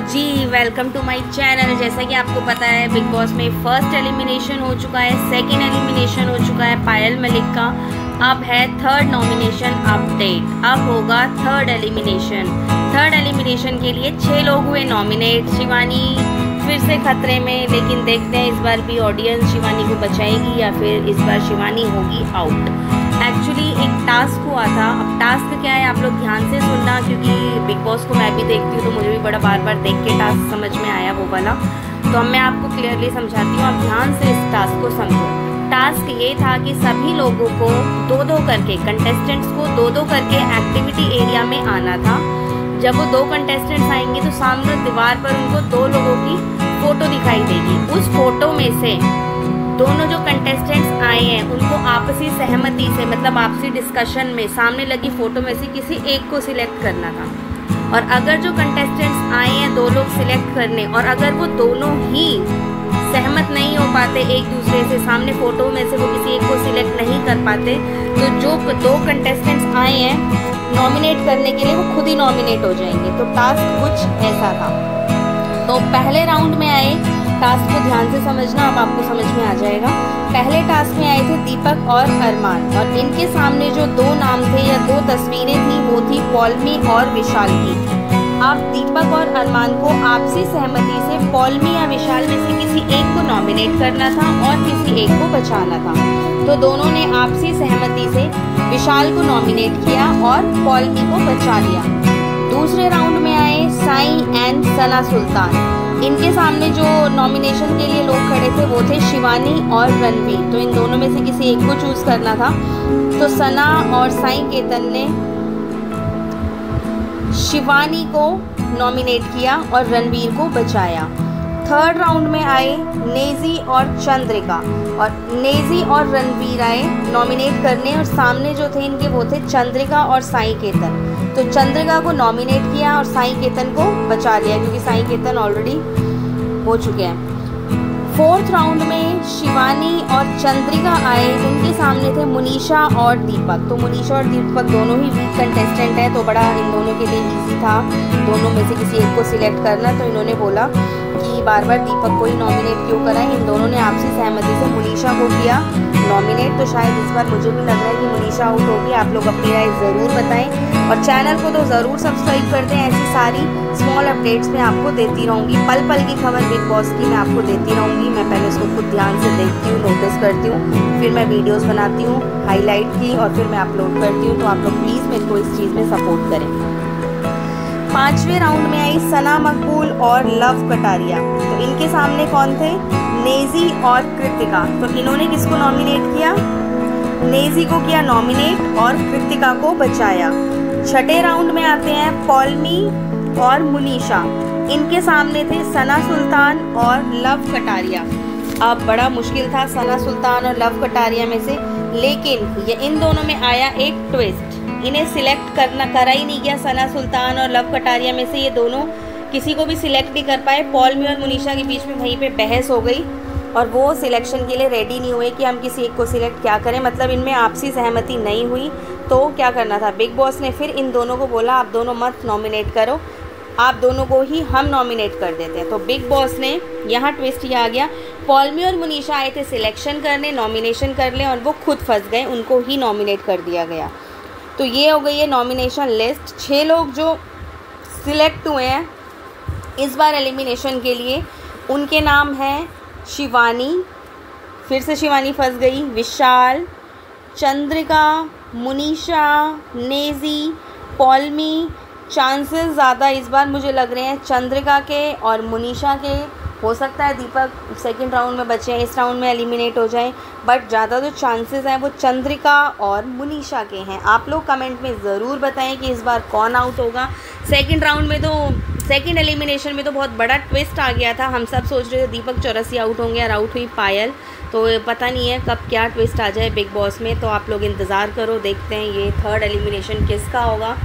Ji, welcome to my channel. जैसा कि आपको पता है बिग बॉस में फर्स्ट एलिमिनेशन हो चुका है, सेकंड एलिमिनेशन हो चुका है पायल मलिक का। अब है थर्ड नॉमिनेशन अपडेट। अब होगा थर्ड एलिमिनेशन। थर्ड एलिमिनेशन के लिए 6 लोग हुए नॉमिनेट। शिवानी फिर से खतरे में, लेकिन देखते हैं इस बार भी ऑडियंस शिवानी को बचाएगी या फिर इस बार शिवानी होगी आउट। एक्चुअली एक टास्क हुआ था। अब टास्क क्या है आप लोग ध्यान से सुनना, क्योंकि बिग बॉस को मैं भी देखती हूँ तो मुझे भी बड़ा बार बार देख के टास्क समझ में आया वो वाला। तो अब मैं आपको क्लियरली समझाती हूँ, आप ध्यान से इस टास्क को समझो। टास्क ये था कि सभी लोगों को दो करके, कंटेस्टेंट्स को दो करके एक्टिविटी एरिया में आना था। जब वो 2 कंटेस्टेंट्स आएंगे तो सामने दीवार पर उनको 2 लोगों की फोटो दिखाई देगी। उस फोटो में से दोनों जो कंटेस्टेंट्स आए हैं उनको आपसी सहमति से, मतलब आपसी डिस्कशन में सामने लगी फोटो में से किसी एक को सिलेक्ट करना था। और अगर जो कंटेस्टेंट्स आए हैं 2 लोग सिलेक्ट करने, और अगर वो दोनों ही सहमत नहीं हो पाते एक दूसरे से, सामने फोटो में से वो किसी एक को सिलेक्ट नहीं कर पाते, तो जो 2 कंटेस्टेंट्स आए हैं नॉमिनेट करने के लिए वो खुद ही नॉमिनेट हो जाएंगे। तो टास्क कुछ ऐसा था। तो पहले राउंड में आए, टास्क को ध्यान से समझना, अब आपको समझ में आ जाएगा। पहले टास्क में आए थे दीपक और अरमान, और इनके सामने जो 2 नाम थे या 2 तस्वीरें थी वो थी पॉलमी और विशाल की। अब दीपक और अरमान को आपसी सहमति से पॉलमी या विशाल में से किसी एक को नॉमिनेट करना था और किसी एक को बचाना था। तो दोनों ने आपसी सहमति से विशाल को नॉमिनेट किया और पॉलमी को बचा लिया। दूसरे राउंड में आए साई एंड सना सुल्तान। इनके सामने जो नॉमिनेशन के लिए लोग खड़े थे वो थे शिवानी और रणवीर। तो इन दोनों में से किसी एक को चूज करना था। तो सना और साई केतन ने शिवानी को नॉमिनेट किया और रणवीर को बचाया। थर्ड राउंड में आए नेजी और चंद्रिका, और नेजी और रणवीर आए नॉमिनेट करने, और सामने जो थे इनके वो थे चंद्रिका और साई केतन। तो चंद्रिका को नॉमिनेट किया और साई केतन को बचा लिया, क्योंकि साई केतन ऑलरेडी हो चुके हैं। फोर्थ राउंड में शिवानी और चंद्रिका आए, इनके सामने थे मुनीषा और दीपक। तो मुनीषा और दीपक दोनों ही वीक कंटेस्टेंट हैं, तो बड़ा इन दोनों के लिए इजी था दोनों में से किसी एक को सिलेक्ट करना। तो इन्होंने बोला कि बार बार दीपक को ही नॉमिनेट क्यों कराएं। इन दोनों ने आपसी सहमति से मुनीषा को किया नॉमिनेट। तो शायद इस बार मुझे भी लग रहा है कि मुनीषा आउट होगी। आप लोग अपनी राय ज़रूर बताएं और चैनल को तो ज़रूर सब्सक्राइब कर दें। ऐसी सारी स्मॉल अपडेट्स मैं आपको देती रहूँगी। पल पल की खबर बिग बॉस की मैं आपको देती रहूँगी। मैं पहले उसको खुद ध्यान से देखती हूँ, नोटिस करती हूँ, फिर मैं वीडियोज़ बनाती हूँ हाईलाइट की, और फिर मैं अपलोड करती हूँ। तो आप लोग प्लीज़ मेरे को इस चीज़ में सपोर्ट करें। 5वें राउंड में आई सना मकबूल और लव कटारिया। तो इनके सामने कौन थे? नेजी और कृतिका। तो इन्होंने किसको नॉमिनेट किया? नेजी को किया नॉमिनेट और कृतिका को बचाया। 6ठे राउंड में आते हैं पॉलमी और मुनीषा। इनके सामने थे सना सुल्तान और लव कटारिया। अब बड़ा मुश्किल था सना सुल्तान और लव कटारिया में से, लेकिन ये इन दोनों में आया एक ट्विस्ट। इन्हें सिलेक्ट करा ही नहीं गया सना सुल्तान और लव कटारिया में से। ये दोनों किसी को भी सिलेक्ट नहीं कर पाए। पॉलमी और मुनीषा के बीच में वहीं पे बहस हो गई और वो सिलेक्शन के लिए रेडी नहीं हुए कि हम किसी एक को सिलेक्ट क्या करें। मतलब इनमें आपसी सहमति नहीं हुई। तो क्या करना था? बिग बॉस ने फिर इन दोनों को बोला आप दोनों मत नॉमिनेट करो, आप दोनों को ही हम नॉमिनेट कर देते हैं। तो बिग बॉस ने यहाँ ट्विस्ट ये आ गया, पॉलमी और मुनीषा आए थे सिलेक्शन करने, नॉमिनेशन कर लें, और वो खुद फंस गए, उनको ही नॉमिनेट कर दिया गया। तो ये हो गई है नॉमिनेशन लिस्ट। 6 लोग जो सिलेक्ट हुए हैं इस बार एलिमिनेशन के लिए, उनके नाम हैं शिवानी, फिर से शिवानी फंस गई, विशाल, चंद्रिका, मुनीषा, नेजी, पॉलमी। चांसेस ज़्यादा इस बार मुझे लग रहे हैं चंद्रिका के और मुनीषा के। हो सकता है दीपक सेकंड राउंड में बचे हैं, इस राउंड में एलिमिनेट हो जाएं, बट ज़्यादा जो चांसेस हैं वो चंद्रिका और मुनीषा के हैं। आप लोग कमेंट में ज़रूर बताएं कि इस बार कौन आउट होगा। सेकंड राउंड में तो, सेकंड एलिमिनेशन में तो बहुत बड़ा ट्विस्ट आ गया था। हम सब सोच रहे थे दीपक चौरसी आउट होंगे और आउट हुई पायल। तो पता नहीं है कब क्या ट्विस्ट आ जाए बिग बॉस में। तो आप लोग इंतज़ार करो, देखते हैं ये थर्ड एलिमिनेशन किसका होगा।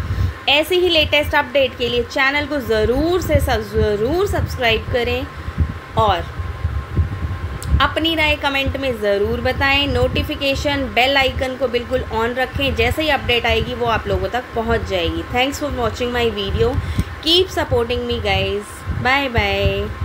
ऐसे ही लेटेस्ट अपडेट के लिए चैनल को ज़रूर सब्सक्राइब करें और अपनी राय कमेंट में ज़रूर बताएं। नोटिफिकेशन बेल आइकन को बिल्कुल ऑन रखें, जैसे ही अपडेट आएगी वो आप लोगों तक पहुंच जाएगी। Thanks for watching my video. Keep supporting me guys. Bye bye.